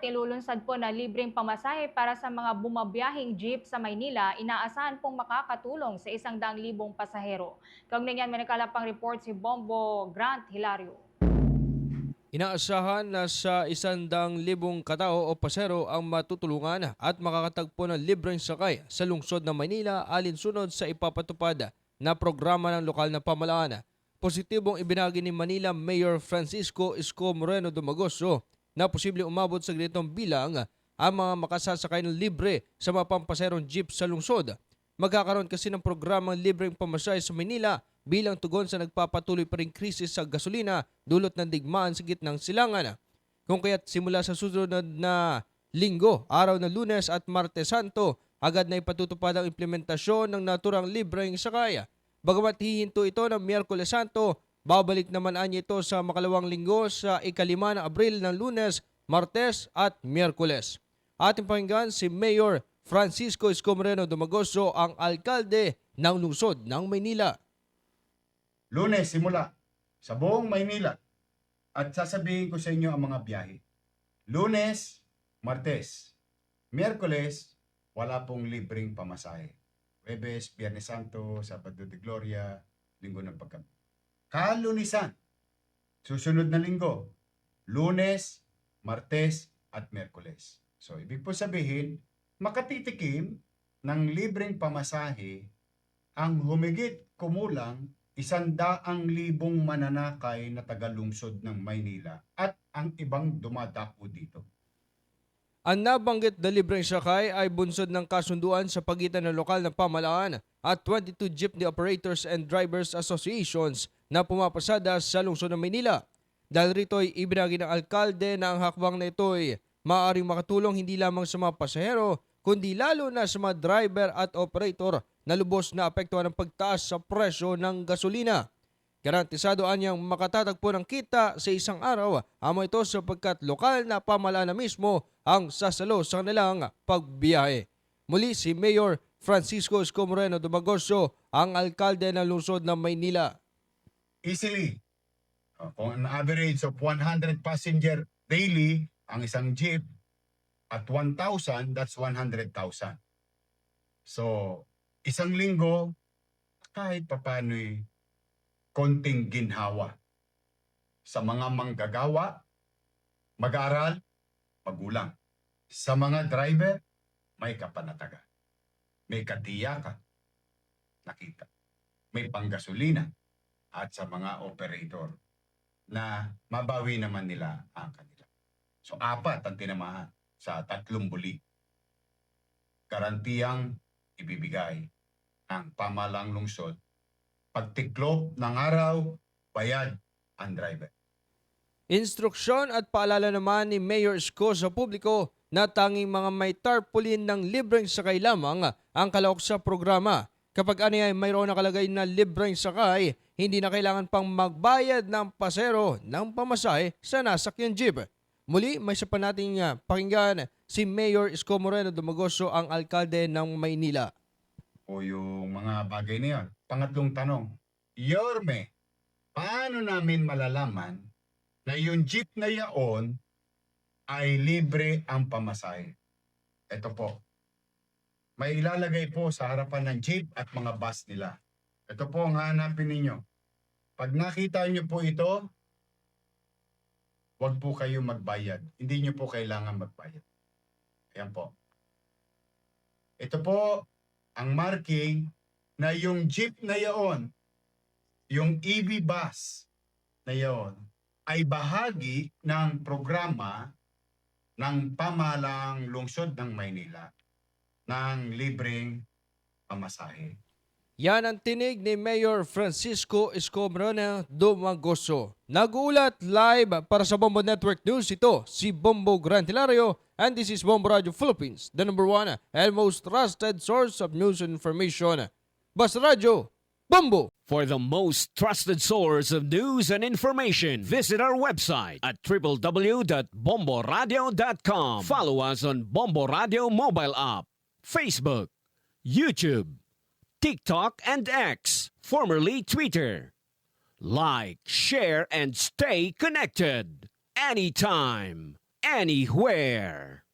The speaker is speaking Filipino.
Ilulunsad po na libreng pamasahe para sa mga bumabiyaheng jeep sa Maynila, inaasahan pong makakatulong sa 100,000 pasahero. Kaugnay niyan, may nakalapang report si Bombo Grant Hilario. Inaasahan na sa 100,000 katao o pasero ang matutulungan at makakatagpo ng libreng sakay sa lungsod ng Maynila alinsunod sa ipapatupad na programa ng lokal na pamahalaan. Positibong ibinagi ni Manila Mayor Francisco Isko Moreno Dumagoso na posibleng umabot sa ganitong bilang ang mga makasasakay ng libre sa mga pampaserong jeep sa lungsod. Magkakaroon kasi ng programang libreng pamasahe sa Maynila bilang tugon sa nagpapatuloy pa ring krisis sa gasolina dulot ng digmaan sa gitnang silangan. Kung kaya't simula sa susunod na linggo, araw ng Lunes at Martes Santo, agad na ipatutupad ang implementasyon ng naturang libreng sakay. Bagamat hihinto ito ng Miyerkules Santo, babalik naman anya ito sa makalawang linggo sa ikalima ng Abril ng Lunes, Martes at Miyerkules. Ating pakinggan si Mayor Francisco Isko Moreno Dumagoso, ang alkalde ng lungsod ng Maynila. Lunes simula sa buong Maynila at sasabihin ko sa inyo ang mga biyahe. Lunes, Martes, Miyerkules, wala pong libreng pamasahe. Huwebes, Biyernes Santo, Sabado de Gloria, Linggo ng Pagkabi. Kalunisan, susunod na linggo, Lunes, Martes at Miyerkules. So, ibig po sabihin, makatitikim ng libreng pamasahe ang humigit kumulang 100,000 mananakay na tagalungsod ng Maynila at ang ibang dumadako dito. Ang nabanggit na libreng sakay ay bunsod ng kasunduan sa pagitan ng lokal na pamahalaan at 22 Jeepney Operators and Drivers Associations na pumapasada sa lungsod ng Maynila. Dahil rito'y ibinagi ng alkalde na ang hakbang na ito'y maaaring makatulong hindi lamang sa mga pasahero, kundi lalo na sa mga driver at operator na lubos na apektuhan ng pagtaas sa presyo ng gasolina. Garantisado anyang makatatagpo ng kita sa isang araw amo ito sapagkat lokal na pamahalaan na mismo ang sasalo sa kanilang pagbiyahe. Muli si Mayor Francisco Isko Moreno Dumagoso, ang alkalde ng lungsod ng Maynila. Easily, kung an average of 100 passenger daily, ang isang jeep at 1,000, that's 100,000. So, isang linggo, kahit papano'y konting ginhawa sa mga manggagawa, mag-aaral, magulang. Sa mga driver, may kapanatagan. May katiyakan, nakita. May panggasolina at sa mga operator na mabawi naman nila ang kanila. So, 4 ang tinamahan sa 3 buli. Garantiyang ibibigay ng pamahalang lungsod. Pagtiklop ng araw, bayad ang driver. Instruksyon at paalala naman ni Mayor Isko sa publiko na tanging mga may tarpaulin ng libreng sakay lamang ang kalahok sa programa. Kapag ay mayroon nakalagay na libreng sakay, hindi na kailangan pang magbayad ng pasero ng pamasahe sa nasakyan jeep. Muli, may isa pa nating pakinggan si Mayor Isko Moreno Dumagoso, ang alkalde ng Maynila. O yung mga bagay na yan. Pangatlong tanong, Yorme, paano namin malalaman na yung jeep na yaon ay libre ang pamasahe? Ito po, may ilalagay po sa harapan ng jeep at mga bus nila. Ito po ang hanapin ninyo. Pag nakita nyo po ito, huwag po kayo magbayad. Hindi nyo po kailangan magbayad. Ayan po. Ito po ang marking na yung jeep na yaon, yung EV bus na yaon, ay bahagi ng programa ng pamahalang lungsod ng Maynila ng libreng pamasahe. Yan ang tinig ni Mayor Francisco Isko Moreno Dumagoso. Nag-uulat live para sa Bombo Network News, ito si Bombo Grant Hilario, and this is Bombo Radio Philippines, the #1 and most trusted source of news and information. Basta Radio, Bombo! For the most trusted source of news and information, visit our website at www.bomboradio.com. Follow us on Bombo Radio mobile app, Facebook, YouTube, TikTok, and X, formerly Twitter. Like, share, and stay connected anytime. anywhere.